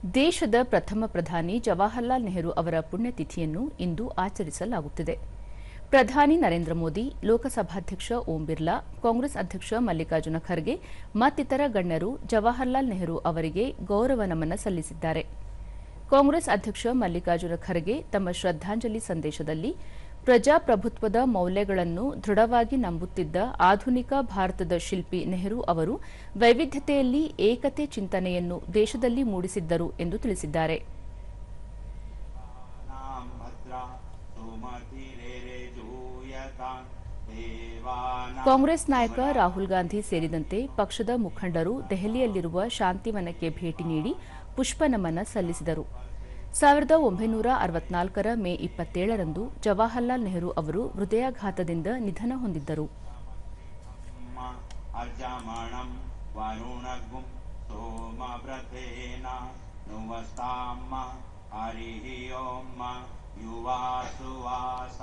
ದೇಶದ ಪ್ರಥಮ ಪ್ರಧಾನಿ ಜವಾಹರಲಾಲ್ ನೆಹರು ಅವರ ಪುಣ್ಯತಿಥಿಯನ್ನು ಇಂದು ಆಚರಿಸಲಾಗುತ್ತಿದೆ. ಪ್ರಧಾನಿ ನರೇಂದ್ರ ಮೋದಿ, ಲೋಕಸಭಾಧ್ಯಕ್ಷ ಓಂ ಬಿರ್ಲಾ, ಕಾಂಗ್ರೆಸ್ ಅಧ್ಯಕ್ಷ ಮಲ್ಲಿಕಾರ್ಜುನ ಖರ್ಗೆ ಮತ್ತಿತರ ಗಣ್ಯರು ಜವಾಹರಲಾಲ್ ನೆಹರು ಅವರಿಗೆ ಗೌರವ ನಮನ ಸಲ್ಲಿಸಿದ್ದಾರೆ. ಕಾಂಗ್ರೆಸ್ ಅಧ್ಯಕ್ಷ ಮಲ್ಲಿಕಾರ್ಜುನ ಖರ್ಗೆ ತಮ್ಮ ಶ್ರದ್ಧಾಂಜಲಿ ಸಂದೇಶದಲ್ಲಿ ಪ್ರಜಾಪ್ರಭುತ್ವದ ಮೌಲ್ಯಗಳನ್ನು ದೃಢವಾಗಿ ನಂಬುತ್ತಿದ್ದ ಆಧುನಿಕ ಭಾರತದ ಶಿಲ್ಪಿ ನೆಹರು ಅವರು ವೈವಿಧ್ಯತೆಯಲ್ಲಿ ಏಕತೆ ಚಿಂತನೆಯನ್ನು ದೇಶದಲ್ಲಿ ಮೂಡಿಸಿದ್ದರು ಎಂದು ತಿಳಿಸಿದ್ದಾರೆ. ಕಾಂಗ್ರೆಸ್ ನಾಯಕ ರಾಹುಲ್ ಗಾಂಧಿ ಸೇರಿದಂತೆ ಪಕ್ಷದ ಮುಖಂಡರು ದೆಹಲಿಯಲ್ಲಿರುವ ಶಾಂತಿವನಕ್ಕೆ ಭೇಟಿ ನೀಡಿ ಪುಷ್ಪನಮನ ಸಲ್ಲಿಸಿದರು. 1964ರ ಮೇ 27ರಂದು ಜವಾಹರಲಾಲ್ ನೆಹರು ಅವರು ಹೃದಯಾಘಾತದಿಂದ ನಿಧನ ಹೊಂದಿದ್ದರು. ಹರಿ ಓಂ ಯುವಾ ಸುವಾಸ